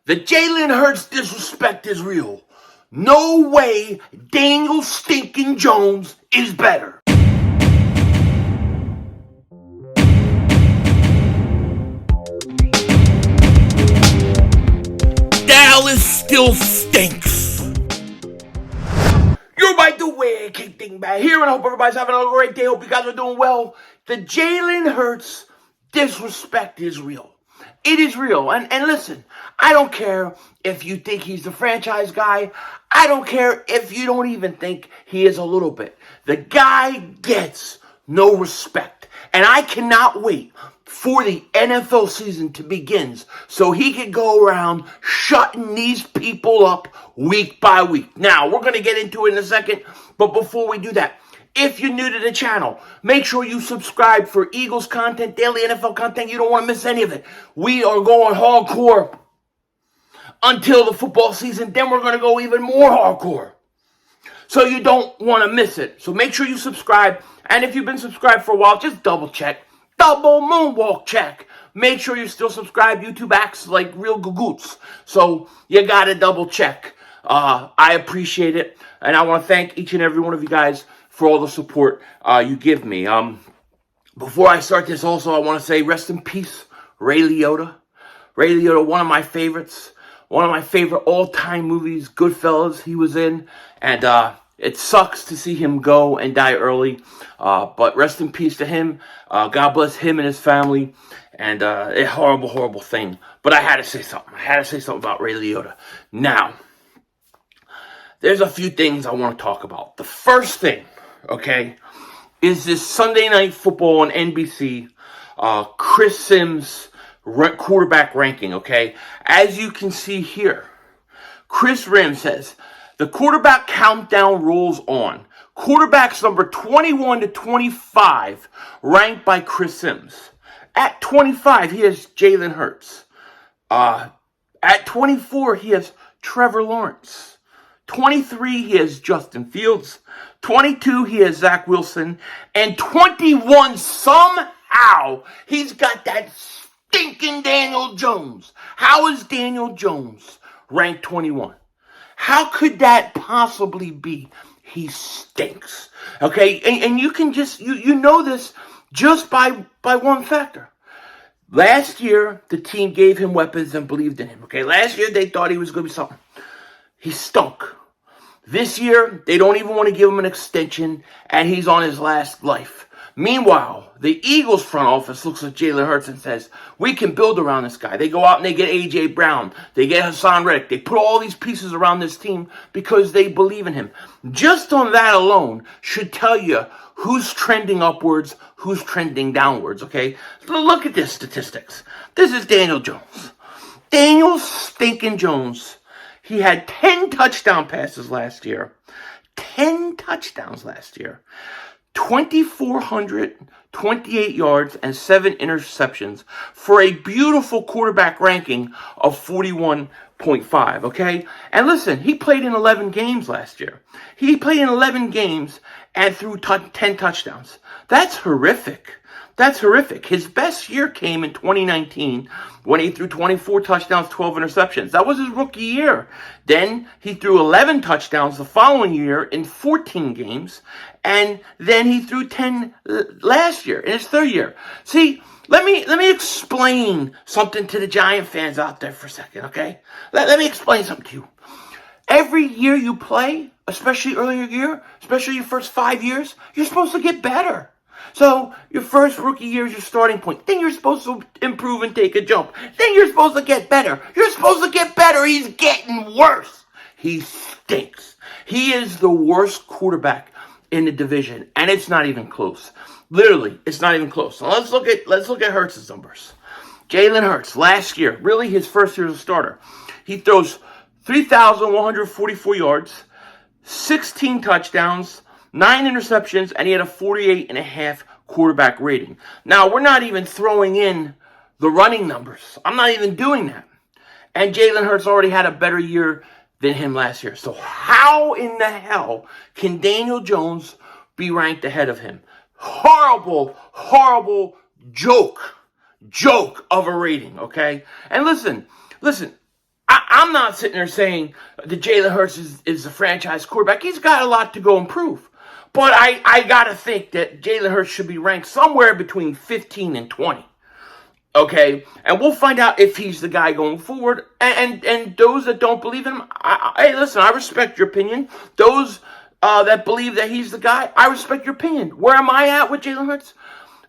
The Jalen Hurts disrespect is real. No way Daniel stinking Jones is better. Dallas still stinks. You're by the way, King Dingbat here, and I hope everybody's having a great day. Hope you guys are doing well. The Jalen Hurts disrespect is real. It is real. And listen, I don't care if you think he's the franchise guy. I don't care if you don't even think he is a little bit. The guy gets no respect. And I cannot wait for the NFL season to begin so he can go around shutting these people up week by week. Now, we're going to get into it in a second, but before we do that, if you're new to the channel, make sure you subscribe for Eagles content, daily NFL content. You don't want to miss any of it. We are going hardcore until the football season. Then we're going to go even more hardcore. So you don't want to miss it. So make sure you subscribe. And if you've been subscribed for a while, just double check. Double moonwalk check. Make sure you're still subscribed. YouTube acts like real gagoots. So you got to double check. I appreciate it. And I want to thank each and every one of you guys for all the support you give me. Before I start this also, I want to say rest in peace, Ray Liotta. Ray Liotta, one of my favorites. One of my favorite all-time movies, Goodfellas, he was in. And it sucks to see him go and die early. But rest in peace to him. God bless him and his family. And a horrible, horrible thing. But I had to say something. I had to say something about Ray Liotta. Now, there's a few things I want to talk about. The first thing, okay, is this Sunday Night Football on NBC, Chris Sims quarterback ranking, okay? As you can see here, Chris Rim says, the quarterback countdown rolls on. Quarterbacks number 21 to 25 ranked by Chris Sims. At 25, he has Jalen Hurts. At 24, he has Trevor Lawrence. 23, he has Justin Fields. 22, he has Zach Wilson. And 21, somehow, he's got that stinking Daniel Jones. How is Daniel Jones ranked 21? How could that possibly be? He stinks. Okay, and you can just, you know this just by one factor. Last year, the team gave him weapons and believed in him. Okay, last year, they thought he was going to be something. He stunk. This year, they don't even want to give him an extension, and he's on his last life. Meanwhile, the Eagles front office looks at Jalen Hurts and says, we can build around this guy. They go out and they get A.J. Brown. They get Hassan Reddick. They put all these pieces around this team because they believe in him. Just on that alone should tell you who's trending upwards, who's trending downwards, okay? Look at this statistics. This is Daniel Jones. Daniel stinking Jones. He had 10 touchdown passes last year. 10 touchdowns last year. 2,428 yards and 7 interceptions for a beautiful quarterback ranking of 41.5, okay? And listen, he played in 11 games last year. He played in 11 games and threw 10 touchdowns. That's horrific. That's horrific. His best year came in 2019 when he threw 24 touchdowns, 12 interceptions. That was his rookie year. Then he threw 11 touchdowns the following year in 14 games. And then he threw 10 last year in his third year. See, let me explain something to the Giant fans out there for a second, okay? Let me explain something to you. Every year you play, especially early in your year, especially your first 5 years, you're supposed to get better. So, your first rookie year is your starting point. Then you're supposed to improve and take a jump. Then you're supposed to get better. You're supposed to get better. He's getting worse. He stinks. He is the worst quarterback in the division, and it's not even close. Literally, it's not even close. So let's look at Hurts' numbers. Jalen Hurts, last year, really his first year as a starter, he throws 3,144 yards, 16 touchdowns, 9 interceptions, and he had a 48.5 quarterback rating. Now, we're not even throwing in the running numbers. I'm not even doing that. And Jalen Hurts already had a better year than him last year. So how in the hell can Daniel Jones be ranked ahead of him? Horrible, horrible joke of a rating, okay? And listen, I'm not sitting there saying that Jalen Hurts is a franchise quarterback. He's got a lot to go improve. But I got to think that Jalen Hurts should be ranked somewhere between 15 and 20. Okay? And we'll find out if he's the guy going forward. And those that don't believe in him, hey, listen, I respect your opinion. Those that believe that he's the guy, I respect your opinion. Where am I at with Jalen Hurts?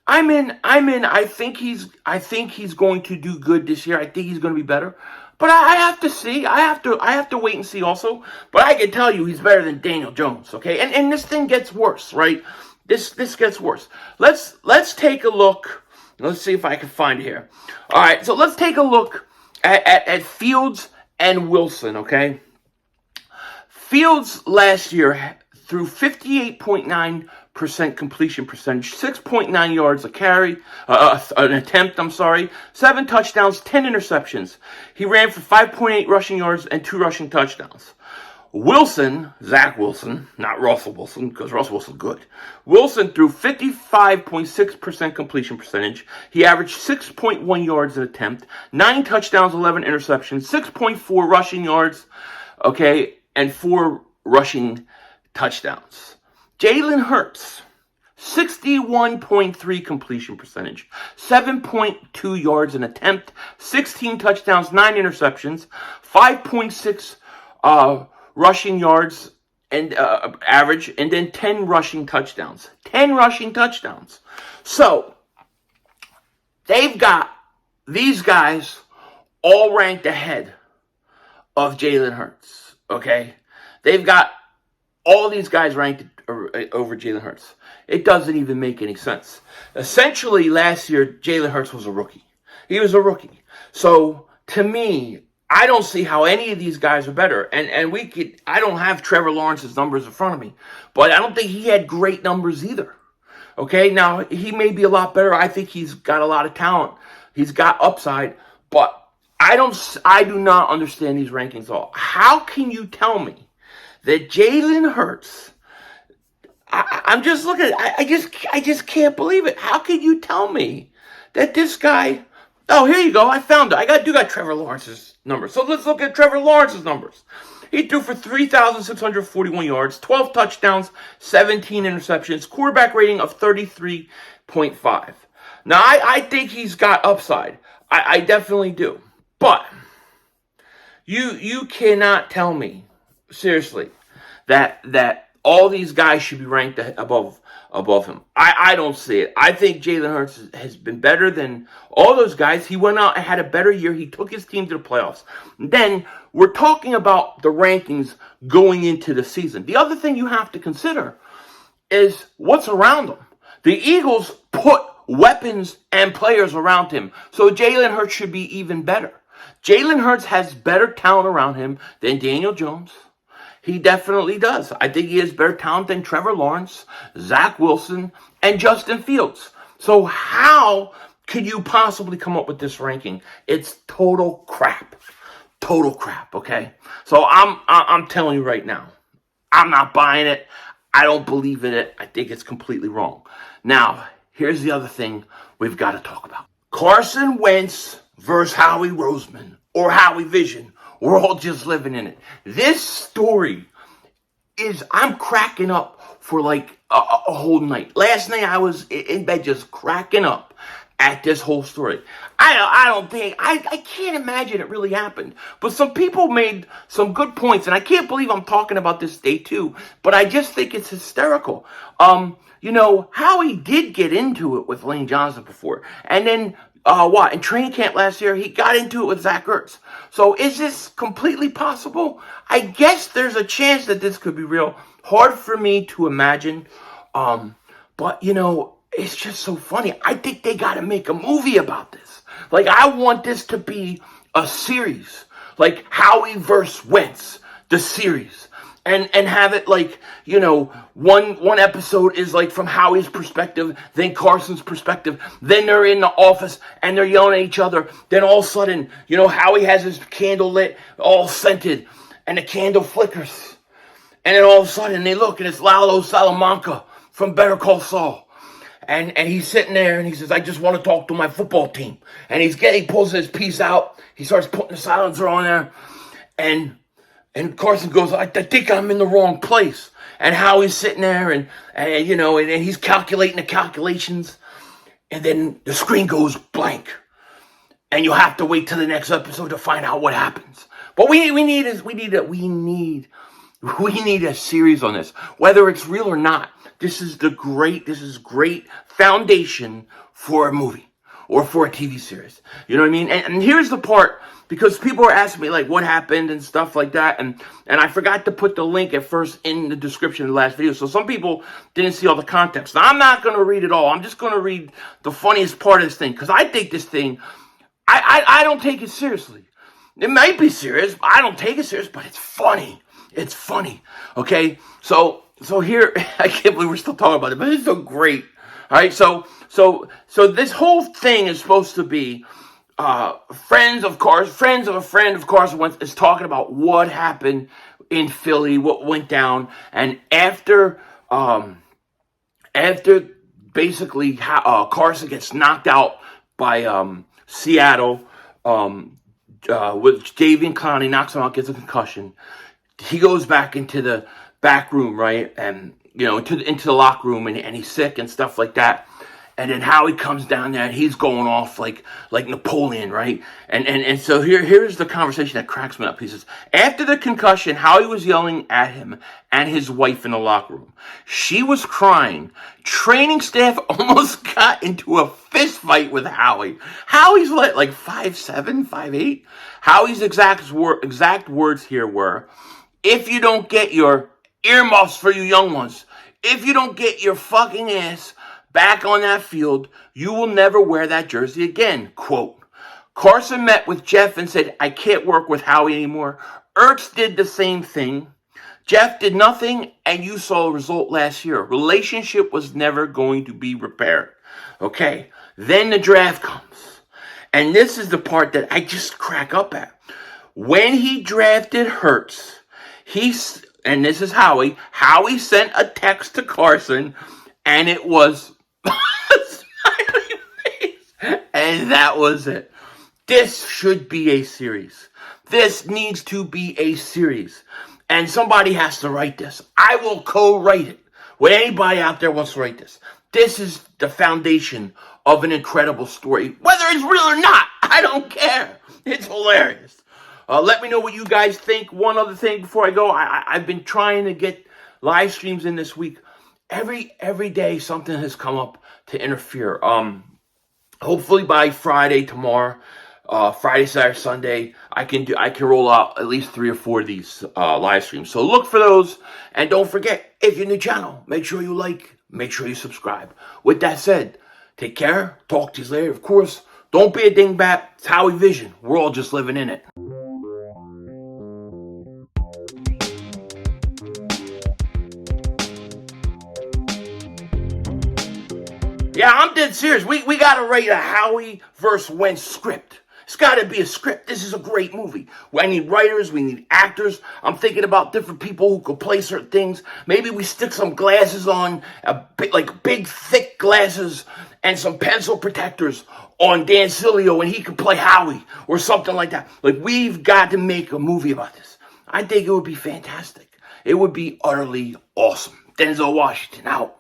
I'm in. I think he's going to do good this year. I think he's going to be better. But I have to see. I have to wait and see also. But I can tell you he's better than Daniel Jones, okay? And this thing gets worse, right? This gets worse. Let's take a look. Let's see if I can find it here. All right, so let's take a look at Fields and Wilson, okay? Fields last year threw 58.9% completion percentage, 6.9 yards a carry, an attempt, 7 touchdowns, 10 interceptions. He ran for 5.8 rushing yards and 2 rushing touchdowns. Wilson, Zach Wilson, not Russell Wilson, because Russell Wilson's good. Wilson threw 55.6% completion percentage. He averaged 6.1 yards an attempt, 9 touchdowns, 11 interceptions, 6.4 rushing yards, okay, and 4 rushing touchdowns. Jalen Hurts, 61.3 completion percentage, 7.2 yards an attempt, 16 touchdowns, 9 interceptions, 5.6 rushing yards and average, and then 10 rushing touchdowns. 10 rushing touchdowns. So, they've got these guys all ranked ahead of Jalen Hurts, okay? They've got all these guys ranked over Jalen Hurts. It doesn't even make any sense. Essentially, last year, Jalen Hurts was a rookie. He was a rookie. So, to me, I don't see how any of these guys are better. And I don't have Trevor Lawrence's numbers in front of me, but I don't think he had great numbers either. Okay, now, he may be a lot better. I think he's got a lot of talent. He's got upside, but I do not understand these rankings at all. How can you tell me that Jalen Hurts, I'm just looking at it, I just can't believe it. How can you tell me that this guy, oh, here you go, I found it. I do got Trevor Lawrence's numbers. So let's look at Trevor Lawrence's numbers. He threw for 3,641 yards, 12 touchdowns, 17 interceptions, quarterback rating of 33.5. Now, I think he's got upside. I definitely do. But you cannot tell me, seriously, that all these guys should be ranked above him. I don't see it. I think Jalen Hurts has been better than all those guys. He went out and had a better year. He took his team to the playoffs. Then we're talking about the rankings going into the season. The other thing you have to consider is what's around him. The Eagles put weapons and players around him. So Jalen Hurts should be even better. Jalen Hurts has better talent around him than Daniel Jones. He definitely does. I think he has better talent than Trevor Lawrence, Zach Wilson, and Justin Fields. So how could you possibly come up with this ranking? It's total crap. Total crap, okay? So I'm telling you right now, I'm not buying it. I don't believe in it. I think it's completely wrong. Now, here's the other thing we've got to talk about. Carson Wentz versus Howie Roseman, or Howie Vision. We're all just living in it. This story I'm cracking up for like a whole night. Last night I was in bed just cracking up at this whole story. I can't imagine it really happened. But some people made some good points, and I can't believe I'm talking about this day too, but I just think it's hysterical. Howie did get into it with Lane Johnson before, and then in training camp last year, he got into it with Zach Ertz. So is this completely possible? I guess there's a chance that this could be real. Hard for me to imagine. But it's just so funny. I think they got to make a movie about this. Like, I want this to be a series. Like, Howie versus Wentz, the series. And have it like, one episode is like from Howie's perspective, then Carson's perspective. Then they're in the office and they're yelling at each other. Then all of a sudden, Howie has his candle lit, all scented, and the candle flickers. And then all of a sudden they look and it's Lalo Salamanca from Better Call Saul. And he's sitting there and he says, I just want to talk to my football team. And he pulls his piece out. He starts putting the silencer on there. And Carson goes, I think I'm in the wrong place. And Howie's sitting there and he's calculating the calculations. And then the screen goes blank. And you'll have to wait till the next episode to find out what happens. But we need a series on this, whether it's real or not. This is great foundation for a movie or for a TV series. You know what I mean? And here's the part, because people are asking me like what happened and stuff like that, and I forgot to put the link at first in the description of the last video, so some people didn't see all the context. Now, I'm not going to read it all. I'm just going to read the funniest part of this thing, because I think this thing, I don't take it seriously. It might be serious, but I don't take it serious, but it's funny. It's funny. Okay? So here, I can't believe we're still talking about it, but it's so great. All right? So this whole thing is supposed to be friends of a friend of Carson Wentz is talking about what happened in Philly, what went down, and after basically Carson gets knocked out by Seattle, with Davey and Connie knocks him out, gets a concussion. He goes back into the back room, right, and into the locker room, and he's sick and stuff like that. And then Howie comes down there, and he's going off like Napoleon, right? And so here's the conversation that cracks me up. He says, after the concussion, Howie was yelling at him and his wife in the locker room. She was crying. Training staff almost got into a fist fight with Howie. Howie's what, like 5'7", 5'8"? Howie's exact words here were, if you don't get your earmuffs for you young ones, if you don't get your fucking ass back on that field, you will never wear that jersey again. Quote. Carson met with Jeff and said, I can't work with Howie anymore. Ertz did the same thing. Jeff did nothing, and you saw a result last year. Relationship was never going to be repaired. Okay, then the draft comes. And this is the part that I just crack up at. When he drafted Hurts, and this is Howie sent a text to Carson, and it was smiley face. And that was it. This should be a series. This needs to be a series. And somebody has to write this. I will co-write it with anybody out there wants to write this. This is the foundation of an incredible story. Whether it's real or not, I don't care. It's hilarious. Let me know what you guys think. One other thing before I go. I've been trying to get live streams in this week. Every day something has come up to interfere. Hopefully by Friday, tomorrow, Friday, Saturday, Sunday, I can roll out at least 3 or 4 of these live streams. So look for those, and don't forget, if you're new channel, make sure you like, make sure you subscribe. With that said, take care. Talk to you later. Of course, don't be a dingbat. It's Howie Vision. We're all just living in it. Yeah, I'm dead serious. We got to write a Howie versus Wentz script. It's got to be a script. This is a great movie. I need writers. We need actors. I'm thinking about different people who could play certain things. Maybe we stick some glasses on, big, thick glasses, and some pencil protectors on Dan Sileo, and he could play Howie or something like that. Like, we've got to make a movie about this. I think it would be fantastic. It would be utterly awesome. Denzel Washington out.